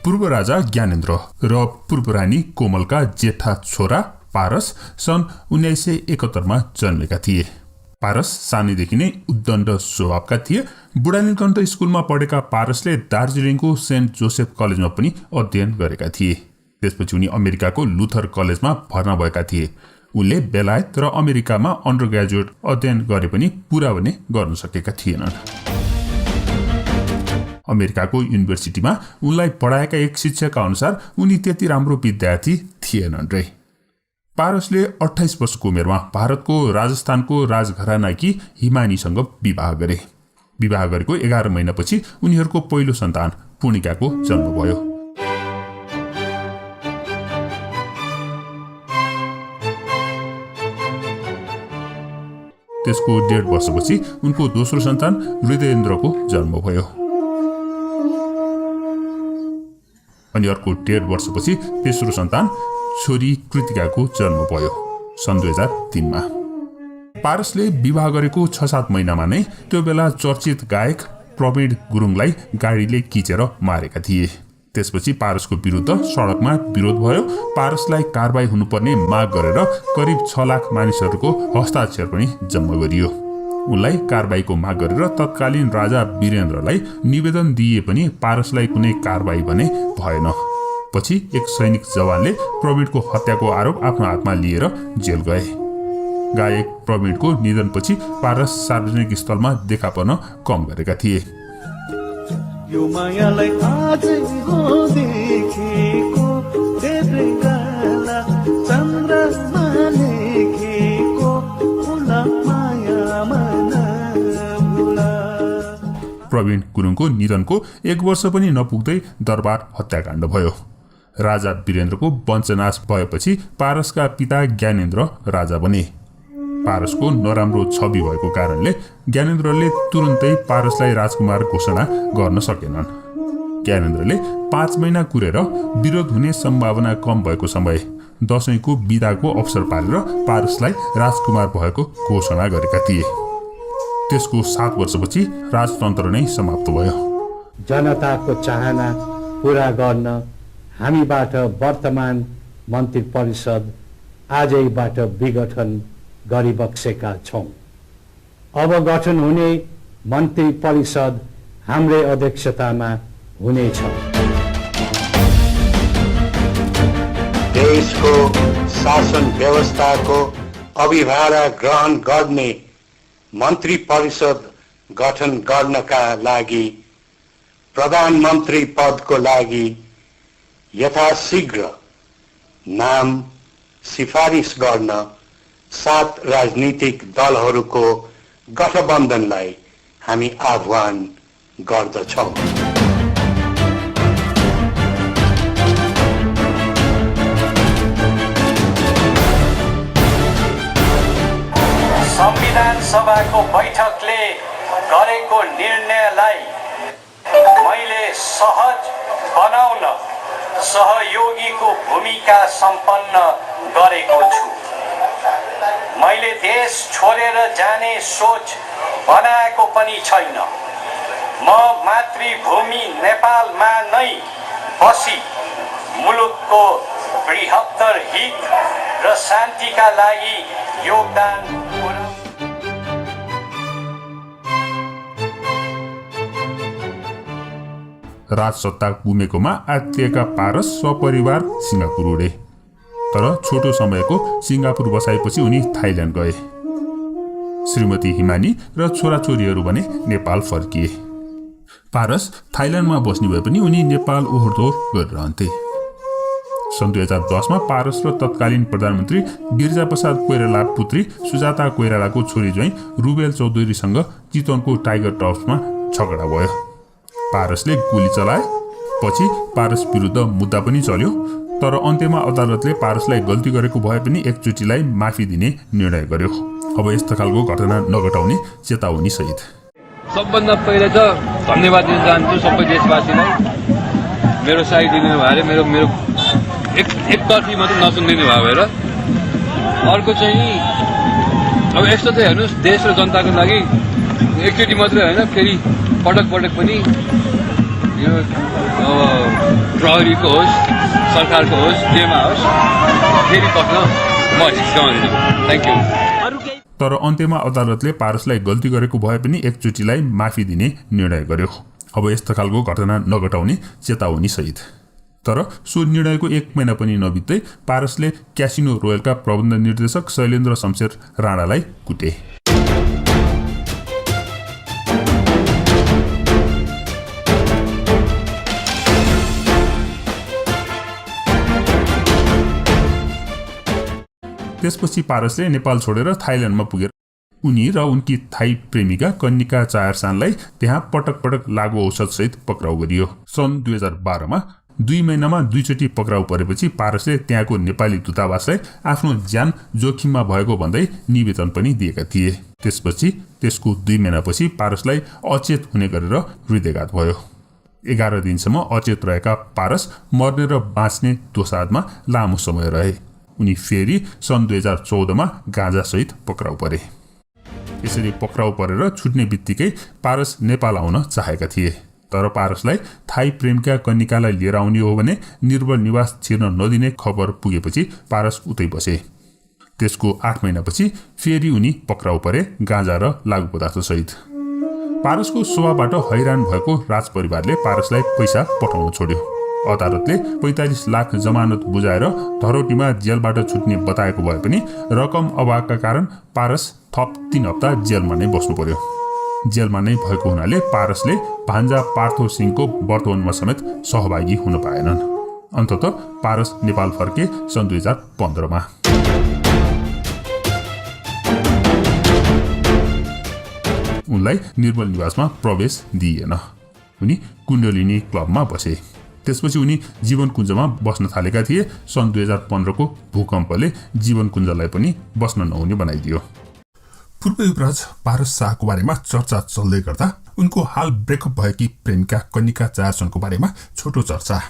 पूर्व राजा ज्ञानेन्द्र र पूर्व रानी कोमलका जेठा छोरा पारस सन् 1971 मा जन्मेका थिए। पारस सानैदेखि नै उद्दण्ड स्वभावका थिए। बुढानीलकण्ठ स्कुलमा पढेका पारसले दार्जिलिङको सेन्ट जोसेफ कलेजमा पनि अध्ययन गरेका थिए। त्यसपछि उनी अमेरिकाको लुथर कलेजमा भर्ना भएका थिए। उनले बेलायत र अमेरिकामा अन्डर ग्रेजुएट अध्ययन गरे पनि पूरा भने गर्न सकेका थिएनन्। अमेरिकाको युनिभर्सिटीमा उनलाई पढाएका एक शिक्षकका अनुसार उनी त्यति राम्रो विद्यार्थी थिएनन् रे। पारसले 28 वर्षको उमेरमा भारतको राजस्थानको राजघरानाकी हिमानीसँग विवाह गरे। विवाह गरेको 11 महिनापछि उनीहरूको पहिलो सन्तान पूर्णिकाको जन्म भयो। त्यसको 1.5 वर्षपछि उनको दोस्रो सन्तान हृदयेन्द्रको जन्म भयो। अनि अर्को 1.5 वर्षपछि तेस्रो सन्तान छोरी कृतिकाको जन्म भयो सन् 2003 मा। पारसले विवाह गरेको 6-7 महिनामा नै त्यो बेला चर्चित गायक प्रवीण गुरुङलाई गाडीले किचेर मारेका थिए। त्यसपछि पारसको विरुद्ध सडकमा विरोध भयो। पारसलाई कारबाही हुनुपर्ने माग गरेर करिब 6 लाख मानिसहरूको हस्ताक्षर पनि जम्मा गरियो। उनलाई कारबाहीको माग गरेर तत्कालीन राजा वीरेन्द्रलाई निवेदन दिए पनि पारसलाई कुनै कारबाही भने भएन। पछि एक सैनिक जवानले प्रवीणको हत्याको आरोप आफ्नो हातमा लिएर जेल गए। गायक प्रवीणको निधनपछि पारस सार्वजनिक स्थलमा देखा पर्न कम गरेका थिए। यो मायालाई आजै हो देखेको देब्रेगाला चन्द्रमा लेखेको फुला माया मन भुला। प्रवीण गुरुङको निधनको 1 वर्ष पनि नपुग्दै दरबार हत्याकाण्ड भयो। राजा वीरेन्द्रको वंशनाश भएपछि पारसका पिता ज्ञानेन्द्र राजा बने। पारसको नराम्रो छवि भएको कारणले ज्ञानेन्द्रले तुरुन्तै पारसलाई राजकुमार घोषणा गर्न सकेनन्। ज्ञानेन्द्रले 5 महिना कुरेर विरोध हुने सम्भावना कम भएको समय दशैंको बिदाको अवसर पारेर पारसलाई राजकुमार भएको घोषणा गरेका थिए। त्यसको 7 वर्षपछि राजतन्त्र नै समाप्त भयो। जनताको चाहना पूरा गर्न हामीबाट वर्तमान मन्त्री परिषद आजैबाट विघटन गरिबक्सेका छौं। अब गठन हुने मन्त्री परिषद हाम्रै अध्यक्षतामा हुनेछ। देशको शासन व्यवस्थाको अभिभार ग्रहण गर्ने मन्त्री परिषद गठन गर्नका लागि प्रधानमन्त्री पदको लागि यथाशीघ्र नाम सिफारिस गर्न 7 राजनीतिक दलहरूको गठबन्धनलाई हामी आह्वान गर्दछौं। संविधान सभाको बैठकले गरेको निर्णयलाई मैले सहज बनाउन सहयोगीको भूमिका सम्पन्न गरेको छु। मैले देश छोडेर जाने सोच बनाएको पनि छैन। म मातृभूमि नेपालमा नै बसी मुलुकको बृहत्तर हित र शान्तिका लागि योगदान पुर्याउँछु। राजसत्ता गुमेकोमा आत्तिएका पारस सपरिवार सिङ्गापुर उडे। तर छोटो समयको सिङ्गापुर बसाएपछि उनी थाइल्यान्ड गए। श्रीमती हिमानी र छोराछोरीहरू भने नेपाल फर्किए। पारस थाइल्यान्डमा बस्ने भए पनि उनी नेपाल ओहोरदोहोर गरिरहन्थे। सन् 2010 मा पारस र तत्कालीन प्रधानमन्त्री गिरिजाप्रसाद कोइराला पुत्री सुजाता कोइरालाको छोरी ज्वाइँ रुबेल चौधरीसँग चितवनको टाइगर टप्समा झगडा भयो। पारसले गोली चलाए। पछि पारस विरुद्ध मुद्दा पनि चल्यो। तर अन्त्यमा अदालतले पारसलाई गल्ती गरेको भए पनि एकचोटिलाई माफी दिने निर्णय गर्यो। अब यस्तो खालको घटना नघटाउने चेतावनी सहित सबभन्दा पहिले त धन्यवाद दिन चाहन्छु सबै देशवासीलाई। मेरो साइड दिनु भएर मेरो मेरो एकतर्फी मात्रै नसुनिदिनु भयो भएर। अर्को चाहिँ अब यस्तो चाहिँ हेर्नुहोस्, देश र जनताको लागि एकचोटि मात्रै होइन, फेरि पटक पटक पनि यो प्रहरीको होस् सरकारको होस् जेमा होस् फेरि पक्न म हिस्काउँदिनँ। Thank you. तर अन्त्यमा अदालतले पारसलाई गल्ती गरेको भए पनि एकचोटिलाई माफी दिने निर्णय गर्यो। अब यस्तो खालको घटना नघटाउने चेतावनी सहित। तर सो निर्णयको 1 महिना पनि नबित्दै पारसले क्यासिनो रोयलका प्रबन्ध निर्देशक शैलेन्द्र शमशेर राणालाई कुटे। त्यसपछि पारसले नेपाल छोडेर थाइल्यान्डमा पुगेर उनी र उनकी थाई प्रेमिका कन्निका चायरसानलाई त्यहाँ पटक पटक लागु औषध सहित पक्राउ गरियो। सन् 2012 मा 2 महिनामा 2 चोटि पक्राउ परेपछि पारसले त्यहाँको नेपाली दूतावासलाई आफ्नो ज्यान जोखिममा भएको भन्दै निवेदन पनि दिएका थिए। त्यसपछि त्यसको 2 महिनापछि पारसलाई अचेत हुने गरेर हृदयाघात भयो। 11 दिनसम्म अचेत रहेका पारस मर्ने र बाँच्ने दोसादमा लामो समय रहे। उनी फेरि सन् 2014 मा गाँजासहित पक्राउ परे। यसरी पक्राउ परेर छुट्ने बित्तिकै पारस नेपाल आउन चाहेका थिए। तर पारसलाई थाई प्रेमका कन्निकालाई लिएर आउने हो भने निर्बल निवास छिर्न नदिने खबर पुगेपछि पारस उतै बसे। त्यसको 8 महिनापछि फेरि उनी पक्राउ परे गाँजा र लागु पदार्थ सहित। पारसको स्वभावबाट हैरान भएको राजपरिवारले पारसलाई पैसा पठाउन छोड्यो। अदालतले 45 लाख जमानत बुझाएर धरोटीमा जेलबाट छुट्ने बताएको भए पनि रकम अभावका कारण पारस थप 3 हप्ता जेलमा नै बस्नु पर्यो। जेलमा नै भएको हुनाले पारसले भान्जा पार्थो सिंहको वर्तमानमा समेत सहभागी हुन पाएनन्। अन्ततः पारस नेपाल फर्के सन् 2015 मा। उनलाई निर्मल निवासमा प्रवेश दिइएन। उनी कुण्डलिनी क्लबमा बसे। त्यसपछि उनी जीवन कुञ्जमा बस्न थालेका थिए। सन् 2015 को भूकम्पले जीवन कुञ्जलाई पनि बस्न नहुने बनाइदियो। पूर्व युवराज पारस शाहको बारेमा चर्चा चल्दै गर्दा उनको हाल ब्रेकअप भएकी प्रेमिका कन्निका चायरसानको बारेमा छोटो चर्चा।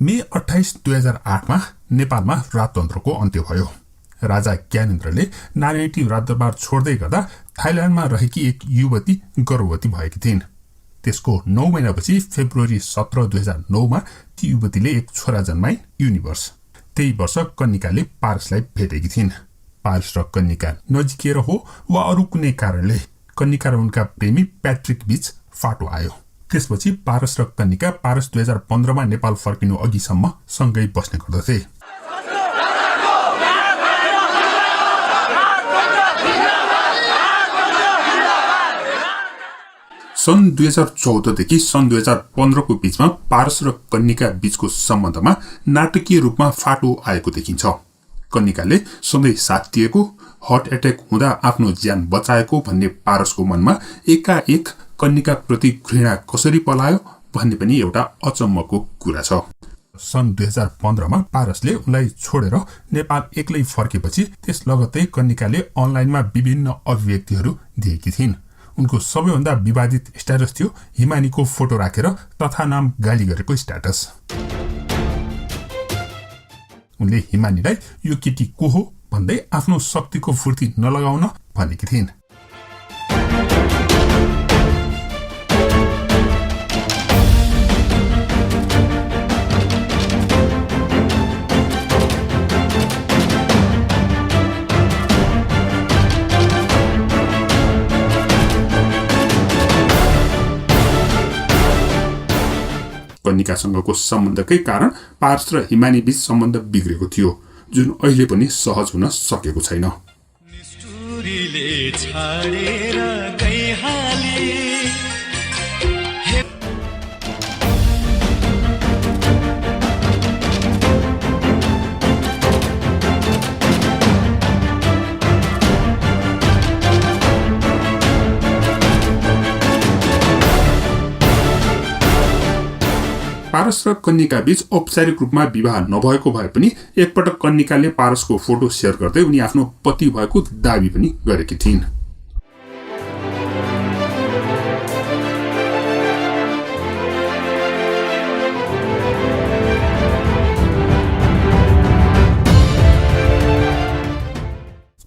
मे 28, 2008 मा नेपालमा राजतन्त्रको अन्त्य भयो। राजा ज्ञानेन्द्रले नारायणी राजदरबार छोड्दै गर्दा थाइल्यान्डमा रहेकी एक युवती गर्भवती भएकी थिइन्। त्यसको 9 महिनापछि फेब्रुअरी 17, 2009 मा ती युवतीले एक छोरा जन्माइन्, युनिभर्स। त्यही वर्ष कन्निकाले पारसलाई भेटेकी थिइन्। पारस र कन्निका नजिकिएर हो वा अरू कुनै कारणले कन्निका र उनका प्रेमी प्याट्रिक बीच फाटो आयो। त्यसपछि पारस र कन्निका पारस 2015 मा नेपाल फर्किनु अघिसम्म सँगै बस्ने गर्दथे। सन् 2014 देखि सन् 2015 को बीचमा पारस र कन्निका बीचको सम्बन्धमा नाटकीय रूपमा फाटो आएको देखिन्छ। कन्निकाले सधैँ साथ दिएको, हार्ट एट्याक हुँदा आफ्नो ज्यान बचाएको भन्ने पारसको मनमा एकाएक कन्निका प्रति घृणा कसरी पलायो भन्ने पनि एउटा अचम्मको कुरा छ। सन् 2015 मा पारसले उनलाई छोडेर नेपाल एक्लै फर्केपछि त्यस लगत्तै कन्निकाले अनलाइनमा विभिन्न अभिव्यक्तिहरू दिएकी थिइन्। उनको सबैभन्दा विवादित स्ट्याटस थियो हिमानीको फोटो राखेर तथा नाम गाली गरेको स्ट्याटस। उनले हिमानीलाई यो केटी को हो भन्दै आफ्नो शक्तिको फुर्ती नलगाउन भनेकी थिइन्। कन्निकासँगको सम्बन्धकै कारण पारस र हिमानी बीच सम्बन्ध बिग्रेको थियो, जुन अहिले पनि सहज हुन सकेको छैन। पारस र कन्निका बीच औपचारिक रूपमा विवाह नभएको भए पनि एकपटक कन्निकाले पारसको फोटो शेयर गर्दै उनी आफ्नो पति भएको दाबी पनि गरेकी थिइन्।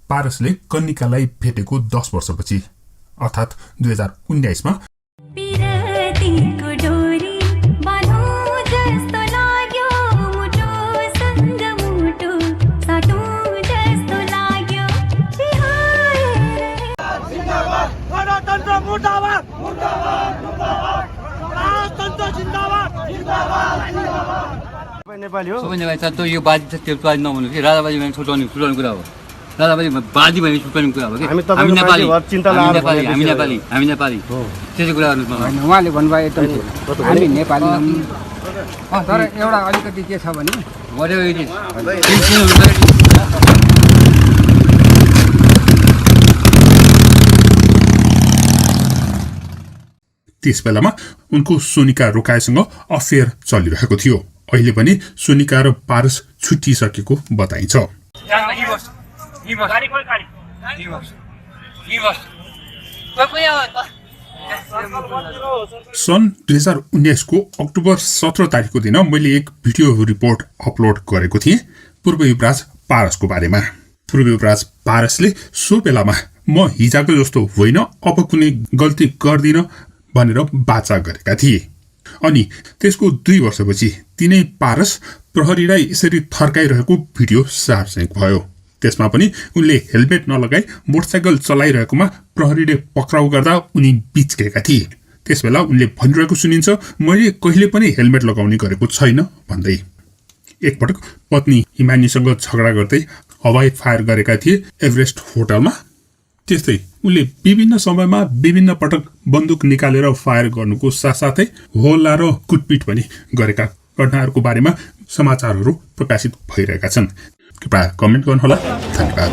पारसले कन्निकालाई भेटेको 10 वर्षपछि अर्थात् 2019 मा सबै नेपाली छ त्यो यो बाजी छ त्यो बाजी नभन्नु कि राजाबाजी भने छुट्याउने कुरा हो राजाबाजी बाजी भने छुट्याउने कुरा हो कि हामी नेपाली हामी नेपाली त्यति कुरा गर्नु होइन उहाँले भन्नुभयो एकदम ठिक हामी नेपाली तर एउटा अलिकति के छ भने त्यस बेलामा उनको सोनिका रोकासँग अफेयर चलिरहेको थियो अहिले पनि सोनिका र पारस छुट्टिसकेको बताइन्छ सन् 2019 को अक्टोबर 17 तारिकको दिन मैले एक भिडियो रिपोर्ट अपलोड गरेको थिएँ पूर्व युवराज पारसको बारेमा पूर्व युवराज पारसले सो बेलामा म हिजोको जस्तो होइन अब कुनै गल्ती गर्दिन भनेर बाचा गरेका थिए अनि त्यसको 2 वर्षपछि तिनै पारस प्रहरीलाई यसरी थर्काइरहेको भिडियो सार्वजनिक भयो त्यसमा पनि उनले हेलमेट नलगाई मोटरसाइकल चलाइरहेकोमा प्रहरीले पक्राउ गर्दा उनी बिच्केका थिए त्यसबेला उनले भनिरहेको सुनिन्छ मैले कहिले पनि हेलमेट लगाउने गरेको छैन भन्दै एकपटक पत्नी हिमानीसँग झगडा गर्दै हवाई फायर गरेका थिए एभरेस्ट होटलमा त्यस्तै उनले विभिन्न समयमा विभिन्न पटक बन्दुक निकालेर फायर गर्नुको साथसाथै होला र कुटपिट पनि गरेका घटनाहरूको बारेमा समाचारहरू प्रकाशित भइरहेका छन् कृपया कमेन्ट गर्नुहोला धन्यवाद